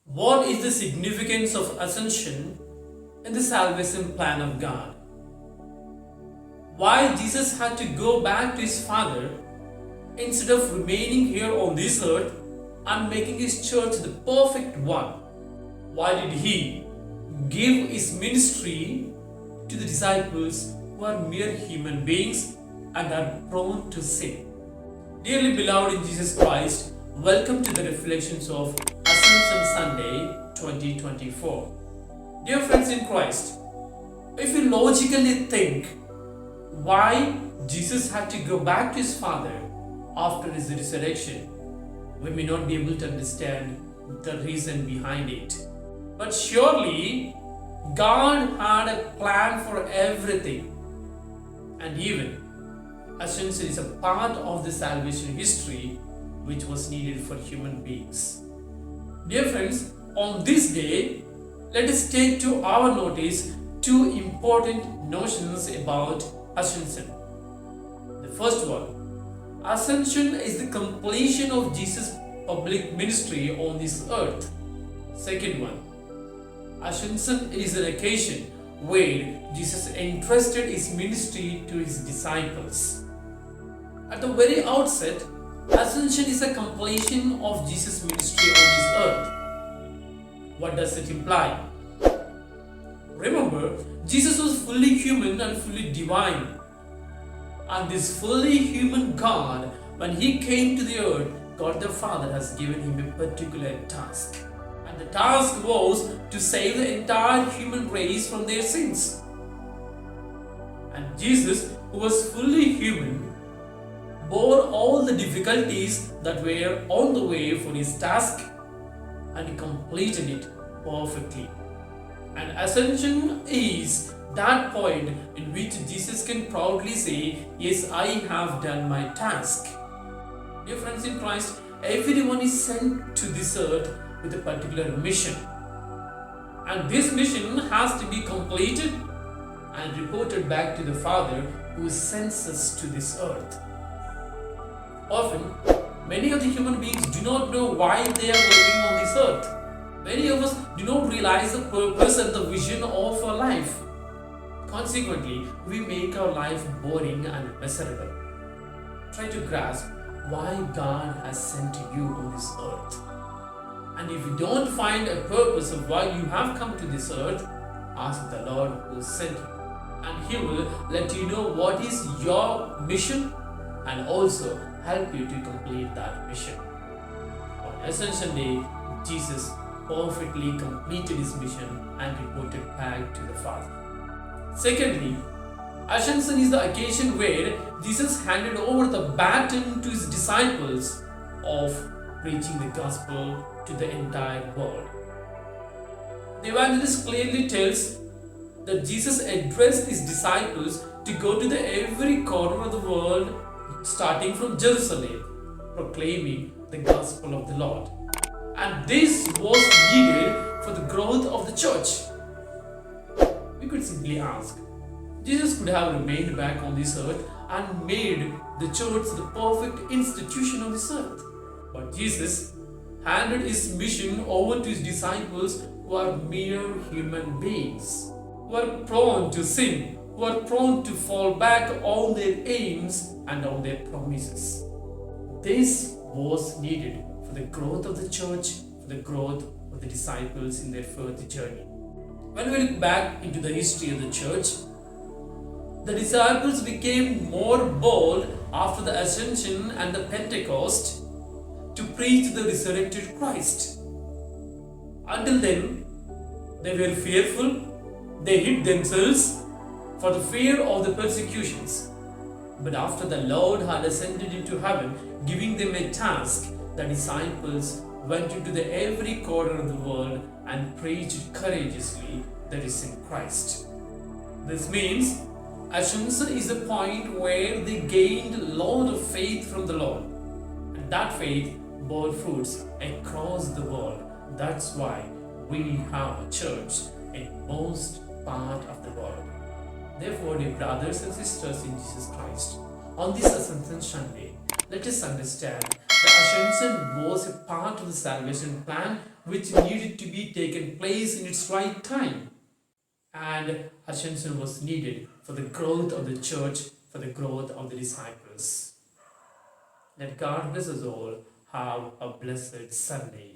What is the significance of Ascension in the salvation plan of God? Why Jesus had to go back to his Father instead of remaining here on this earth and making his church the perfect one? Why did he give his ministry to the disciples who are mere human beings and are prone to sin? Dearly beloved in Jesus Christ, welcome to the reflections of Ascension Sunday 2024. Dear friends in Christ, if we logically think why Jesus had to go back to his Father after his resurrection, we may not be able to understand the reason behind it. But surely God had a plan for everything, and even Ascension is a part of the salvation history which was needed for human beings. Dear friends, on this day, let us take to our notice two important notions about Ascension. The first one, Ascension is the completion of Jesus' public ministry on this earth. Second one, Ascension is an occasion where Jesus entrusted his ministry to his disciples. At the very outset, Ascension is a completion of Jesus' ministry on this earth. What does it imply? Remember, Jesus was fully human and fully divine. And this fully human God, when he came to the earth, God the Father has given him a particular task. And the task was to save the entire human race from their sins. And Jesus, who was fully human, bore all the difficulties that were on the way for his task and he completed it perfectly. And Ascension is that point in which Jesus can proudly say, "Yes, I have done my task." Dear friends in Christ, everyone is sent to this earth with a particular mission. And this mission has to be completed and reported back to the Father who sends us to this earth. Often, many of the human beings do not know why they are living on this earth. Many of us do not realize the purpose and the vision of our life. Consequently, we make our life boring and miserable. Try to grasp why God has sent you on this earth. And if you don't find a purpose of why you have come to this earth, ask the Lord who sent you. And He will let you know what is your mission and also help you to complete that mission. On Ascension Day, Jesus perfectly completed his mission and reported back to the Father. Secondly, Ascension is the occasion where Jesus handed over the baton to his disciples of preaching the gospel to the entire world. The evangelist clearly tells that Jesus addressed his disciples to go to every corner of the world, starting from Jerusalem, proclaiming the gospel of the Lord. And this was needed for the growth of the church. We could simply ask, Jesus could have remained back on this earth and made the church the perfect institution on this earth. But Jesus handed his mission over to his disciples who are mere human beings, who are prone to sin, who are prone to fall back on their aims and on their promises. This was needed for the growth of the church, for the growth of the disciples in their further journey. When we look back into the history of the church, the disciples became more bold after the Ascension and the Pentecost to preach the resurrected Christ. Until then, they were fearful, they hid themselves for the fear of the persecutions. But after the Lord had ascended into heaven, giving them a task, the disciples went into every corner of the world and preached courageously the risen Christ. This means Ascension is the point where they gained a lot of faith from the Lord. And that faith bore fruits across the world. That's why we have a church in most part of the world. Therefore, dear brothers and sisters in Jesus Christ, on this Ascension Sunday, let us understand The ascension was a part of the salvation plan which needed to be taken place in its right time. And ascension was needed for the growth of the church, for the growth of the disciples. Let God bless us all. Have a blessed Sunday.